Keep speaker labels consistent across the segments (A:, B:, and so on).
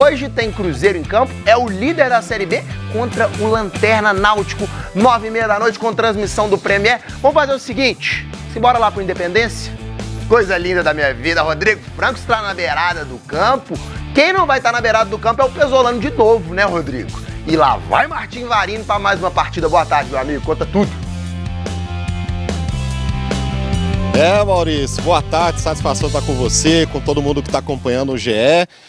A: hoje tem Cruzeiro em campo, é o líder da Série B contra o Lanterna Náutico, 9h30 da noite com transmissão do Premier. Vamos fazer o seguinte, simbora lá pro Independência? Coisa linda da minha vida, Rodrigo Franco está na beirada do campo. Quem não vai estar na beirada do campo é o Pesolano de novo, né, Rodrigo? E lá vai Martim Varini para mais uma partida. Boa tarde, meu amigo, conta tudo.
B: Maurício, boa tarde, satisfação estar com você, com todo mundo que está acompanhando o GE.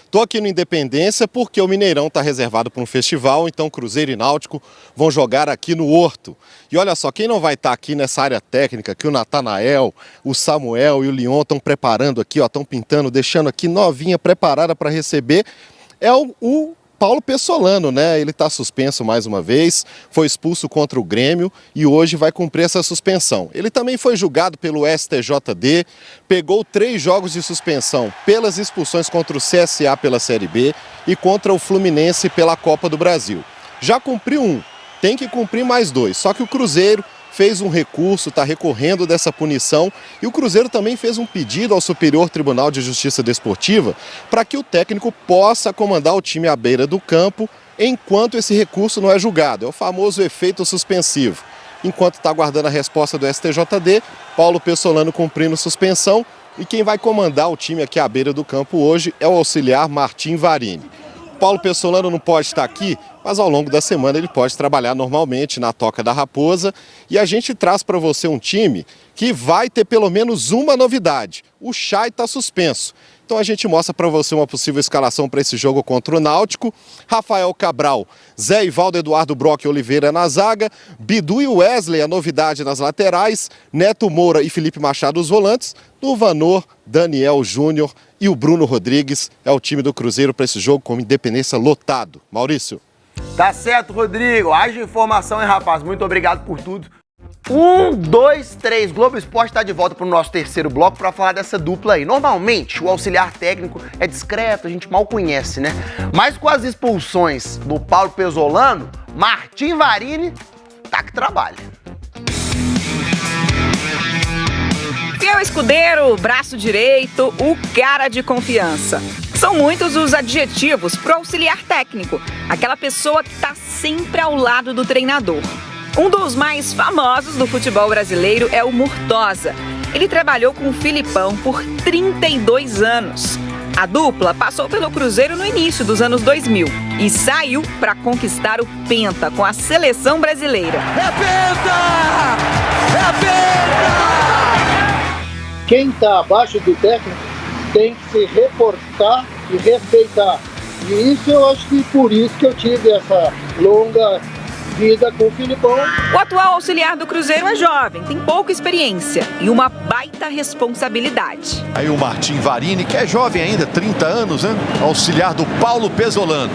B: Estou aqui no Independência porque o Mineirão está reservado para um festival, então Cruzeiro e Náutico vão jogar aqui no Horto. E olha só, quem não vai estar aqui nessa área técnica, que o Natanael, o Samuel e o Leon estão preparando aqui, estão pintando, deixando aqui novinha, preparada para receber, é o Paulo Pessolano, né? Ele está suspenso mais uma vez, foi expulso contra o Grêmio e hoje vai cumprir essa suspensão. Ele também foi julgado pelo STJD, pegou 3 jogos de suspensão pelas expulsões contra o CSA pela Série B e contra o Fluminense pela Copa do Brasil. Já cumpriu 1, tem que cumprir mais 2, só que o Cruzeiro fez um recurso, está recorrendo dessa punição e o Cruzeiro também fez um pedido ao Superior Tribunal de Justiça Desportiva para que o técnico possa comandar o time à beira do campo enquanto esse recurso não é julgado. É o famoso efeito suspensivo. Enquanto está aguardando a resposta do STJD, Paulo Pessolano cumprindo suspensão e quem vai comandar o time aqui à beira do campo hoje é o auxiliar Martim Varini. Paulo Pessolano não pode estar aqui, mas ao longo da semana ele pode trabalhar normalmente na Toca da Raposa e a gente traz para você um time que vai ter pelo menos uma novidade. O Chay está suspenso. Então a gente mostra para você uma possível escalação para esse jogo contra o Náutico. Rafael Cabral, Zé Ivaldo, Eduardo Brock e Oliveira na zaga, Bidu e Wesley, a novidade nas laterais, Neto Moura e Felipe Machado os volantes, no Vanor, Daniel Júnior e o Bruno Rodrigues. É o time do Cruzeiro para esse jogo com Independência lotado. Maurício.
A: Tá certo, Rodrigo. Haja informação, hein, rapaz? Muito obrigado por tudo. 1, 2, 3. Globo Esporte está de volta para o nosso terceiro bloco para falar dessa dupla aí. Normalmente, o auxiliar técnico é discreto, a gente mal conhece, né? Mas com as expulsões do Paulo Pessolano, Martim Varini tá que trabalha.
C: Fiel escudeiro, braço direito, o cara de confiança. São muitos os adjetivos pro auxiliar técnico, aquela pessoa que está sempre ao lado do treinador. Um dos mais famosos do futebol brasileiro é o Murtosa. Ele trabalhou com o Filipão por 32 anos. A dupla passou pelo Cruzeiro no início dos anos 2000 e saiu para conquistar o Penta com a seleção brasileira.
D: É Penta! É Penta!
E: Quem está abaixo do técnico tem que se reportar e respeitar. E isso eu acho que por isso que eu tive essa longa vida com o Filipão.
C: O atual auxiliar do Cruzeiro é jovem, tem pouca experiência e uma baita responsabilidade.
D: Aí o Martim Varini, que é jovem ainda, 30 anos, né? Auxiliar do Paulo Pessolano.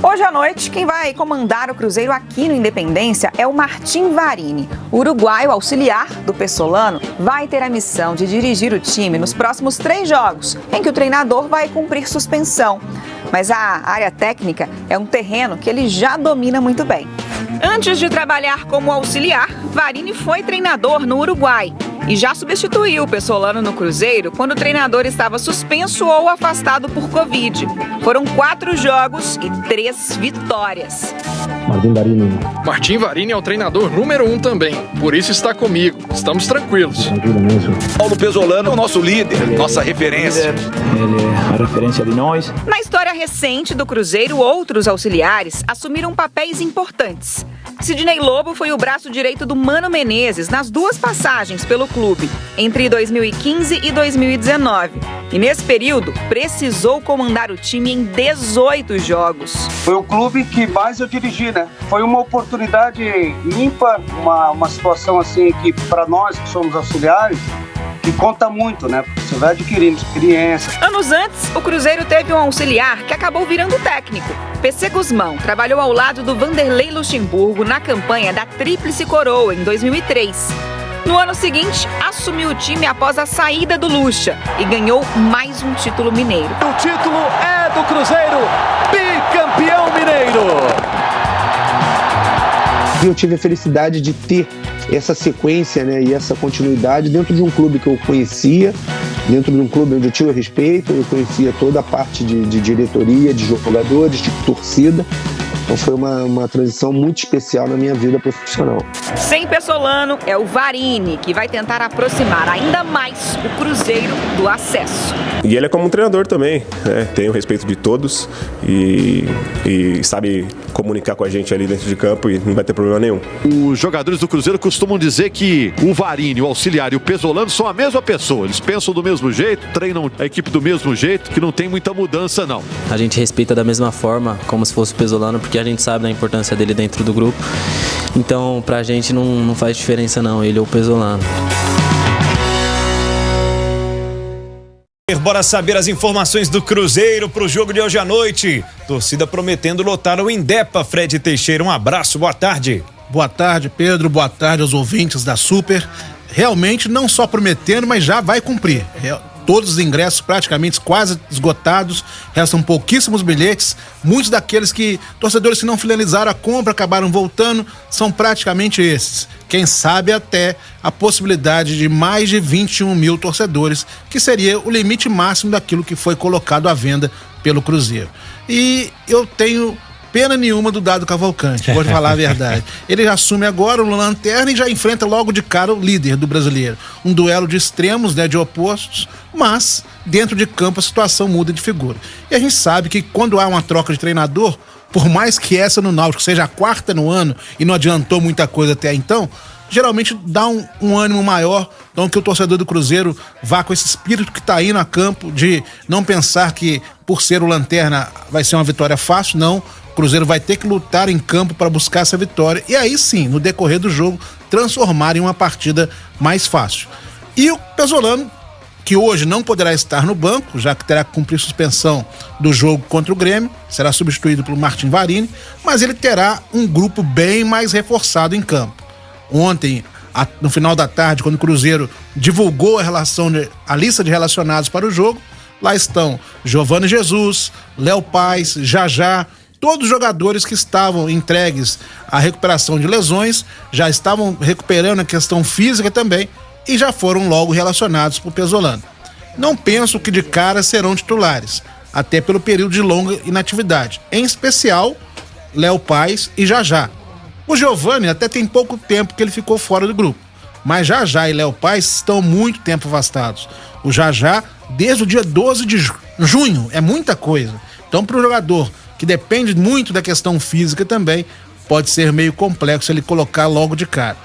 C: Hoje à noite, quem vai comandar o Cruzeiro aqui no Independência é o Martim Varini. O uruguaio auxiliar do Pessolano vai ter a missão de dirigir o time nos próximos 3 jogos, em que o treinador vai cumprir suspensão. Mas a área técnica é um terreno que ele já domina muito bem. Antes de trabalhar como auxiliar, Varini foi treinador no Uruguai e já substituiu o Pessolano no Cruzeiro quando o treinador estava suspenso ou afastado por Covid. Foram 4 jogos e 3 vitórias.
F: Martim Varini é o treinador número 1 também, por isso está comigo. Estamos tranquilos.
G: Paulo Pessolano é o nosso líder, nossa referência.
H: Ele é a referência de nós.
C: Na história recente do Cruzeiro, outros auxiliares assumiram papéis importantes. Sidney Lobo foi o braço direito do Mano Menezes nas 2 passagens pelo clube, entre 2015 e 2019. E nesse período, precisou comandar o time em 18 jogos.
I: Foi o clube que mais eu dirigi, né? Foi uma oportunidade ímpar, uma situação assim que para nós que somos auxiliares, que conta muito, né? Porque você vai adquirindo experiência.
C: Anos antes, o Cruzeiro teve um auxiliar que acabou virando técnico. PC Guzmão trabalhou ao lado do Vanderlei Luxemburgo na campanha da Tríplice Coroa em 2003. No ano seguinte, assumiu o time após a saída do Lucha e ganhou mais um título mineiro.
D: O título é do Cruzeiro, bicampeão mineiro.
J: Eu tive a felicidade de ter essa sequência, né, e essa continuidade dentro de um clube que eu conhecia, dentro de um clube onde eu tinha respeito, eu conhecia toda a parte de diretoria, de jogadores, de torcida. Então foi uma transição muito especial na minha vida profissional.
C: Sem Pessolano, é o Varini que vai tentar aproximar ainda mais o Cruzeiro do acesso.
K: E ele é como um treinador também, né? Tem o respeito de todos e sabe comunicar com a gente ali dentro de campo e não vai ter problema nenhum.
D: Os jogadores do Cruzeiro costumam dizer que o Varini, o auxiliar e o Pessolano são a mesma pessoa. Eles pensam do mesmo jeito, treinam a equipe do mesmo jeito, que não tem muita mudança não.
L: A gente respeita da mesma forma, como se fosse o Pessolano, porque a gente sabe da importância dele dentro do grupo. Então, pra gente não faz diferença não, ele é o Pessolano.
M: Bora saber as informações do Cruzeiro pro jogo de hoje à noite. Torcida prometendo lotar o Indepa. Fred Teixeira, um abraço, boa tarde.
N: Boa tarde, Pedro, boa tarde aos ouvintes da Super. Realmente não só prometendo, mas já vai cumprir. Todos os ingressos praticamente quase esgotados, restam pouquíssimos bilhetes. Muitos daqueles torcedores que não finalizaram a compra, acabaram voltando, são praticamente esses. Quem sabe até a possibilidade de mais de 21 mil torcedores, que seria o limite máximo daquilo que foi colocado à venda pelo Cruzeiro. E eu tenho pena nenhuma do Dado Cavalcante, vou te falar a verdade. Ele assume agora o Lanterna e já enfrenta logo de cara o líder do Brasileiro. Um duelo de extremos, né, de opostos, mas dentro de campo a situação muda de figura. E a gente sabe que quando há uma troca de treinador, por mais que essa no Náutico seja a quarta no ano e não adiantou muita coisa até então, geralmente dá um ânimo maior, então que o torcedor do Cruzeiro vá com esse espírito que está aí no campo, de não pensar que por ser o Lanterna vai ser uma vitória fácil, não. O Cruzeiro vai ter que lutar em campo para buscar essa vitória e aí sim, no decorrer do jogo, transformar em uma partida mais fácil. E o Pessolano, que hoje não poderá estar no banco, já que terá que cumprir suspensão do jogo contra o Grêmio, será substituído pelo Martim Varini, mas ele terá um grupo bem mais reforçado em campo. Ontem, no final da tarde, quando o Cruzeiro divulgou a lista de relacionados para o jogo, lá estão Giovani Jesus, Léo Paz, Jajá, todos os jogadores que estavam entregues à recuperação de lesões, já estavam recuperando a questão física também e já foram logo relacionados por Pessolano. Não penso que de cara serão titulares, até pelo período de longa inatividade, em especial Léo Paz e Jajá. O Giovani até tem pouco tempo que ele ficou fora do grupo, mas Jajá e Léo Paz estão muito tempo afastados. O Jajá desde o dia 12 de junho, é muita coisa. Então, para o jogador que depende muito da questão física também, pode ser meio complexo ele colocar logo de cara.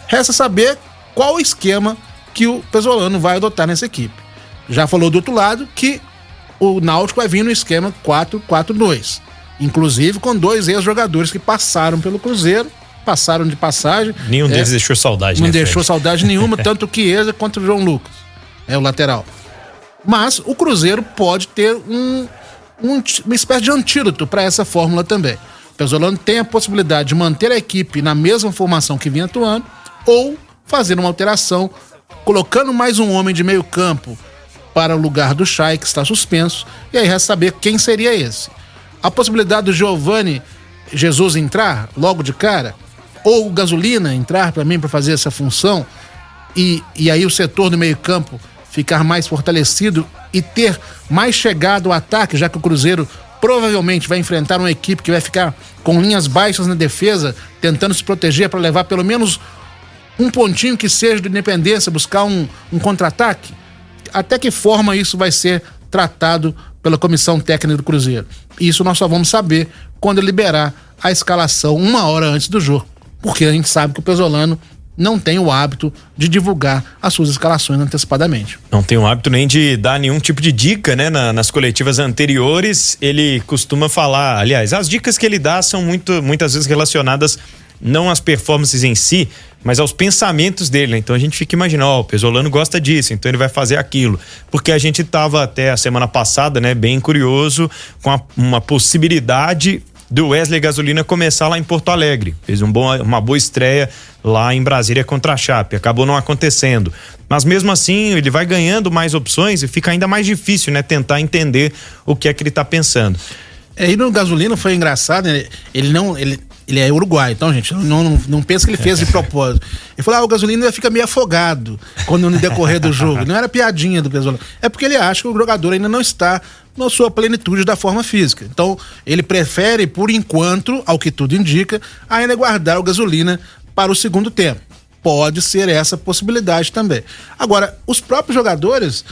N: Resta saber qual o esquema que o Pessolano vai adotar nessa equipe. Já falou do outro lado que o Náutico vai vir no esquema 4-4-2, inclusive com 2 ex-jogadores que passaram pelo Cruzeiro, passaram de passagem.
M: Nenhum deles deixou saudade,
N: não
M: né,
N: deixou
M: Fred?
N: saudade nenhuma, tanto que Chiesa contra o João Lucas, o lateral. Mas o Cruzeiro pode ter uma espécie de antídoto para essa fórmula também. O Pessolano tem a possibilidade de manter a equipe na mesma formação que vinha atuando ou fazer uma alteração, colocando mais um homem de meio campo para o lugar do Chay, que está suspenso, e aí resta saber quem seria esse. A possibilidade do Giovani Jesus entrar logo de cara, ou o Gasolina entrar também para fazer essa função, e aí o setor do meio campo ficar mais fortalecido e ter mais chegado ao ataque, já que o Cruzeiro provavelmente vai enfrentar uma equipe que vai ficar com linhas baixas na defesa, tentando se proteger para levar pelo menos um pontinho que seja de Independência, buscar um contra-ataque. Até que forma isso vai ser tratado pela comissão técnica do Cruzeiro? Isso nós só vamos saber quando liberar a escalação 1 hora antes do jogo, porque a gente sabe que o Pessolano não tem o hábito de divulgar as suas escalações antecipadamente.
M: Não tem o hábito nem de dar nenhum tipo de dica, né? Nas coletivas anteriores, ele costuma falar, aliás, as dicas que ele dá são muitas vezes relacionadas não às performances em si, mas aos pensamentos dele, né? Então a gente fica imaginando, o Pessolano gosta disso, então ele vai fazer aquilo. Porque a gente estava até a semana passada, né, bem curioso com uma possibilidade do Wesley Gasolina começar lá em Porto Alegre. Fez uma boa estreia lá em Brasília contra a Chape. Acabou não acontecendo. Mas mesmo assim, ele vai ganhando mais opções e fica ainda mais difícil, né, tentar entender o que é que ele está pensando.
N: E no Gasolina foi engraçado, né? Ele Ele é uruguaio, então, gente, não pensa que ele fez de propósito. Ele falou, o Gasolina fica meio afogado quando no decorrer do jogo. Não era piadinha do Pesolano. É porque ele acha que o jogador ainda não está na sua plenitude da forma física. Então, ele prefere, por enquanto, ao que tudo indica, ainda guardar o Gasolina para o segundo tempo. Pode ser essa possibilidade também. Agora, os próprios jogadores,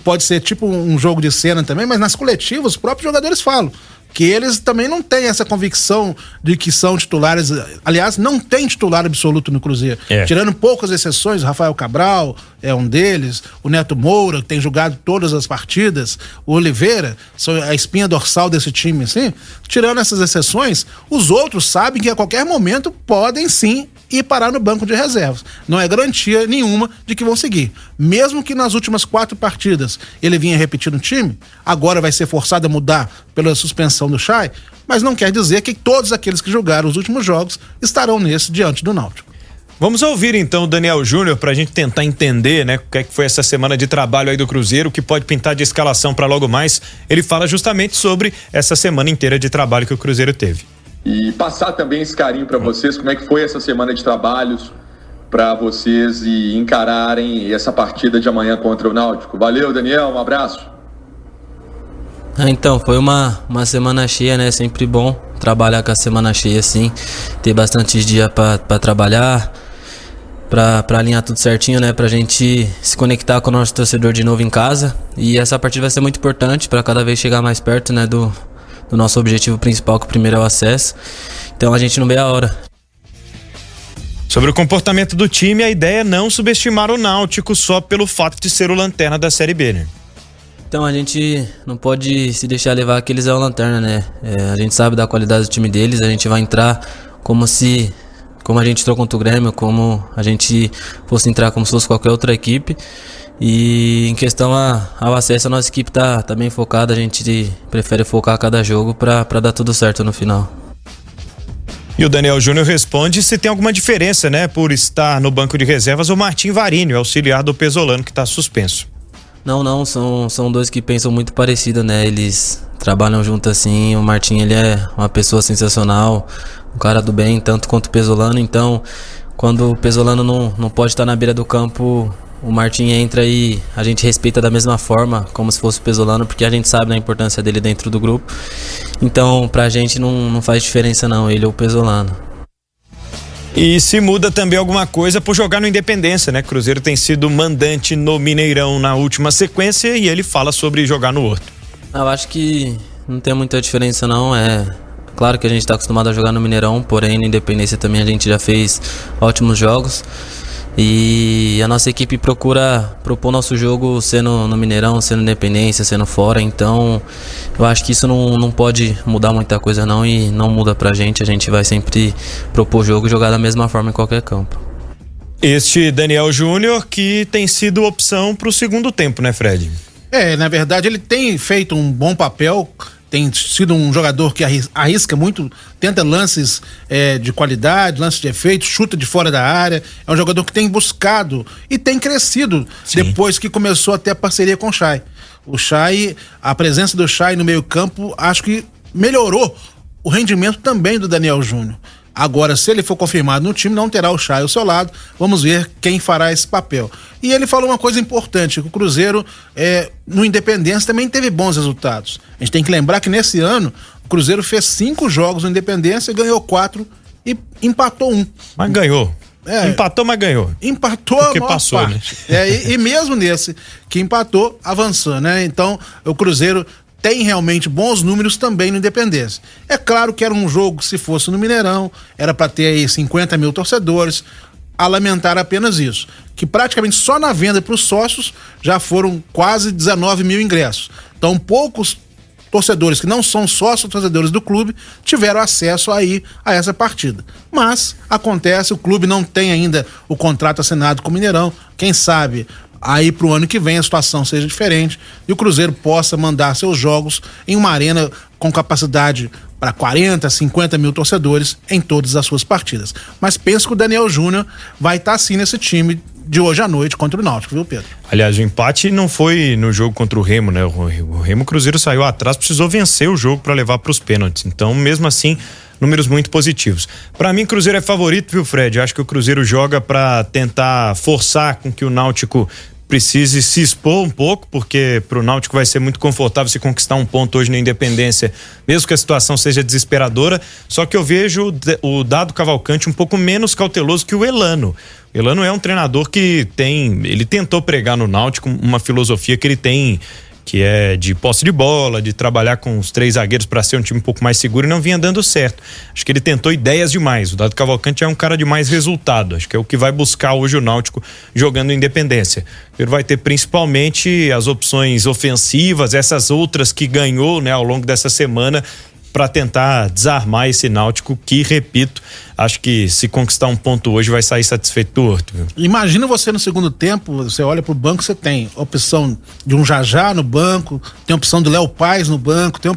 N: pode ser tipo um jogo de cena também, mas nas coletivas os próprios jogadores falam que eles também não têm essa convicção de que são titulares. Aliás, não tem titular absoluto no Cruzeiro. Tirando poucas exceções, o Rafael Cabral é um deles, o Neto Moura, que tem jogado todas as partidas, o Oliveira, são a espinha dorsal desse time, assim. Tirando essas exceções, os outros sabem que a qualquer momento podem sim ir parar no banco de reservas. Não é garantia nenhuma de que vão seguir. Mesmo que nas últimas 4 partidas ele vinha repetindo o time, agora vai ser forçado a mudar pela suspensão do Chay, mas não quer dizer que todos aqueles que jogaram os últimos jogos estarão nesse diante do Náutico.
M: Vamos ouvir então o Daniel Júnior pra gente tentar entender, né, o que é que foi essa semana de trabalho aí do Cruzeiro, o que pode pintar de escalação para logo mais. Ele fala justamente sobre essa semana inteira de trabalho que o Cruzeiro teve.
O: E passar também esse carinho para vocês, como é que foi essa semana de trabalhos para vocês e encararem essa partida de amanhã contra o Náutico. Valeu, Daniel, um abraço.
L: Então, foi uma semana cheia, né? Sempre bom trabalhar com a semana cheia, assim, ter bastante dia para trabalhar, para alinhar tudo certinho, né? Pra gente se conectar com o nosso torcedor de novo em casa. E essa partida vai ser muito importante para cada vez chegar mais perto, né? Do nosso objetivo principal, que o primeiro é o acesso. Então a gente não vê a hora.
M: Sobre o comportamento do time, a ideia é não subestimar o Náutico só pelo fato de ser o lanterna da Série B, né?
L: Então a gente não pode se deixar levar que eles é o lanterna, né? A gente sabe da qualidade do time deles, a gente vai entrar como a gente entrou contra o Grêmio, como a gente fosse entrar como se fosse qualquer outra equipe. E em questão ao acesso, a nossa equipe tá bem focada, a gente prefere focar cada jogo para dar tudo certo no final.
M: E o Daniel Júnior responde se tem alguma diferença, né, por estar no banco de reservas o Martim Varini, auxiliar do Pesolano, que está suspenso.
L: Não, são dois que pensam muito parecido, né, eles trabalham junto assim. O Martim, ele é uma pessoa sensacional, um cara do bem, tanto quanto o Pesolano. Então, quando o Pesolano não pode estar na beira do campo, o Martim entra e a gente respeita da mesma forma, como se fosse o Pesolano, porque a gente sabe da importância dele dentro do grupo. Então, pra gente não faz diferença não, ele é o Pesolano.
M: E se muda também alguma coisa por jogar no Independência, né? Cruzeiro tem sido mandante no Mineirão na última sequência e ele fala sobre jogar no Horto.
L: Eu acho que não tem muita diferença não, claro que a gente tá acostumado a jogar no Mineirão, porém no Independência também a gente já fez ótimos jogos. E a nossa equipe procura propor nosso jogo sendo no Mineirão, sendo Independência, sendo fora. Então eu acho que isso não pode mudar muita coisa não, e não muda pra gente. A gente vai sempre propor jogo e jogar da mesma forma em qualquer campo.
M: Este Daniel Júnior que tem sido opção pro segundo tempo, né, Fred?
N: Na verdade ele tem feito um bom papel. Tem sido um jogador que arrisca muito, tenta lances de qualidade, lances de efeito, chuta de fora da área. É um jogador que tem buscado e tem crescido. Sim. Depois que começou a ter a parceria com o Chay. A presença do Chay no meio-campo, acho que melhorou o rendimento também do Daniel Júnior. Agora, se ele for confirmado no time, não terá o Chay ao seu lado. Vamos ver quem fará esse papel. E ele falou uma coisa importante, que o Cruzeiro, no Independência, também teve bons resultados. A gente tem que lembrar que nesse ano, o Cruzeiro fez 5 jogos no Independência, ganhou 4 e empatou 1.
M: Mas ganhou. Empatou, mas ganhou.
N: Empatou
M: porque
N: a maior
M: passou,
N: parte.
M: né?
N: E mesmo nesse que empatou, avançou, né? Então, o Cruzeiro tem realmente bons números também no Independência. É claro que era um jogo que, se fosse no Mineirão, era para ter aí 50 mil torcedores. A lamentar apenas isso, que praticamente só na venda para os sócios já foram quase 19 mil ingressos. Então, poucos torcedores que não são sócios torcedores do clube tiveram acesso aí a essa partida. Mas acontece, o clube não tem ainda o contrato assinado com o Mineirão. Quem sabe aí pro ano que vem a situação seja diferente e o Cruzeiro possa mandar seus jogos em uma arena com capacidade para 40, 50 mil torcedores em todas as suas partidas. Mas penso que o Daniel Júnior vai estar sim nesse time de hoje à noite contra o Náutico, viu, Pedro?
M: Aliás, o empate não foi no jogo contra o Remo, né? O Remo, Cruzeiro saiu atrás, precisou vencer o jogo para levar para os pênaltis. Então, mesmo assim, números muito positivos. Para mim, Cruzeiro é favorito, viu, Fred? Acho que o Cruzeiro joga para tentar forçar com que o Náutico precise se expor um pouco, porque para o Náutico vai ser muito confortável se conquistar um ponto hoje na Independência, mesmo que a situação seja desesperadora. Só que eu vejo o Dado Cavalcante um pouco menos cauteloso que o Elano. O Elano é um treinador que ele tentou pregar no Náutico uma filosofia que ele tem, que é de posse de bola, de trabalhar com os 3 zagueiros para ser um time um pouco mais seguro, e não vinha dando certo. Acho que ele tentou ideias demais. O Dado Cavalcante é um cara de mais resultado. Acho que é o que vai buscar hoje o Náutico jogando Independência. Ele vai ter principalmente as opções ofensivas, essas outras que ganhou, né, ao longo dessa semana, para tentar desarmar esse Náutico que, repito, acho que se conquistar um ponto hoje vai sair satisfeito do Horto. Viu?
N: Imagina você no segundo tempo, você olha pro banco, você tem opção de um Jajá no banco, tem opção do Léo Paz no banco, tem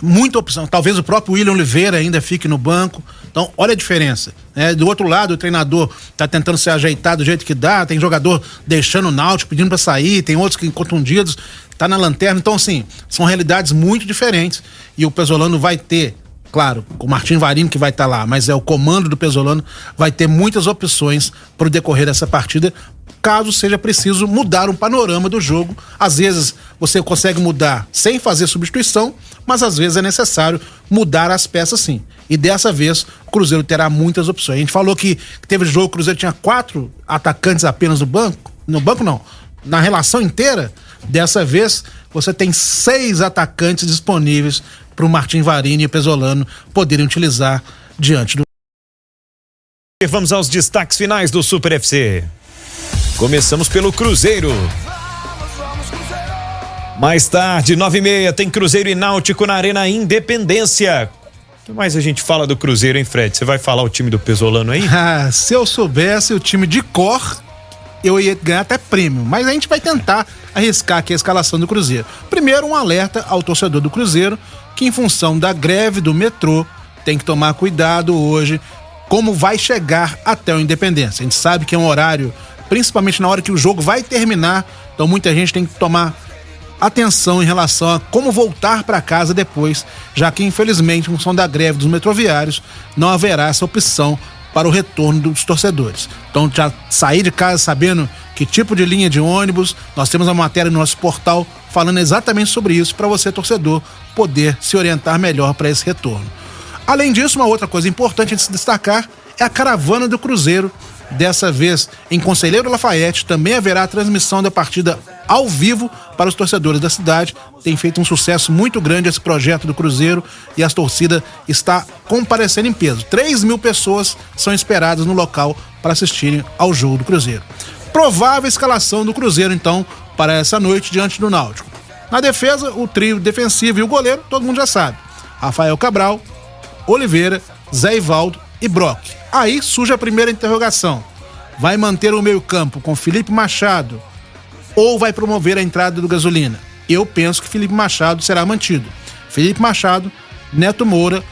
N: muita opção, talvez o próprio William Oliveira ainda fique no banco. Então, olha a diferença, né? Do outro lado, o treinador tá tentando se ajeitar do jeito que dá, tem jogador deixando o Náutico, pedindo para sair, tem outros que contundidos, tá na lanterna. Então, assim, são realidades muito diferentes, e o Pesolano vai ter, claro, o Martim Varini que vai estar lá, mas o comando do Pesolano vai ter muitas opções para o decorrer dessa partida, caso seja preciso mudar um panorama do jogo. Às vezes você consegue mudar sem fazer substituição, mas às vezes é necessário mudar as peças, sim. E dessa vez o Cruzeiro terá muitas opções. A gente falou que teve jogo, o Cruzeiro tinha 4 atacantes apenas no banco não, na relação inteira. Dessa vez você tem 6 atacantes disponíveis para o Martim Varini e o Pesolano poderem utilizar diante do...
M: Vamos aos destaques finais do Super FC. Começamos pelo Cruzeiro. Mais tarde, 9h30, tem Cruzeiro e Náutico na Arena Independência. O que mais a gente fala do Cruzeiro, hein, Fred? Você vai falar o time do Pesolano aí?
N: Se eu soubesse o time de cor, eu ia ganhar até prêmio, mas a gente vai tentar arriscar aqui a escalação do Cruzeiro. Primeiro, um alerta ao torcedor do Cruzeiro, que em função da greve do metrô, tem que tomar cuidado hoje como vai chegar até o Independência. A gente sabe que é um horário, principalmente na hora que o jogo vai terminar, então muita gente tem que tomar atenção em relação a como voltar para casa depois, já que infelizmente, em função da greve dos metroviários, não haverá essa opção para o retorno dos torcedores. Então, já sair de casa sabendo que tipo de linha de ônibus, nós temos uma matéria no nosso portal falando exatamente sobre isso, para você, torcedor, poder se orientar melhor para esse retorno. Além disso, uma outra coisa importante de se destacar é a caravana do Cruzeiro. Dessa vez, em Conselheiro Lafayette, também haverá a transmissão da partida ao vivo para os torcedores da cidade. Tem feito um sucesso muito grande esse projeto do Cruzeiro e a torcida está comparecendo em peso. 3.000 pessoas são esperadas no local para assistirem ao jogo do Cruzeiro. Provável escalação do Cruzeiro, então, para essa noite diante do Náutico. Na defesa, o trio defensivo e o goleiro, todo mundo já sabe. Rafael Cabral, Oliveira, Zé Ivaldo e Brock. Aí surge a primeira interrogação. Vai manter o meio-campo com Felipe Machado ou vai promover a entrada do Gasolina? Eu penso que Felipe Machado será mantido. Felipe Machado, Neto Moura,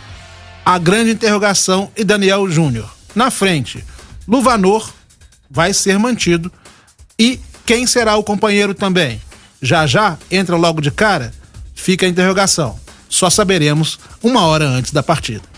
N: a grande interrogação e Daniel Júnior. Na frente, Luvanor vai ser mantido. E quem será o companheiro também? Já entra logo de cara? Fica a interrogação. Só saberemos 1 hora antes da partida.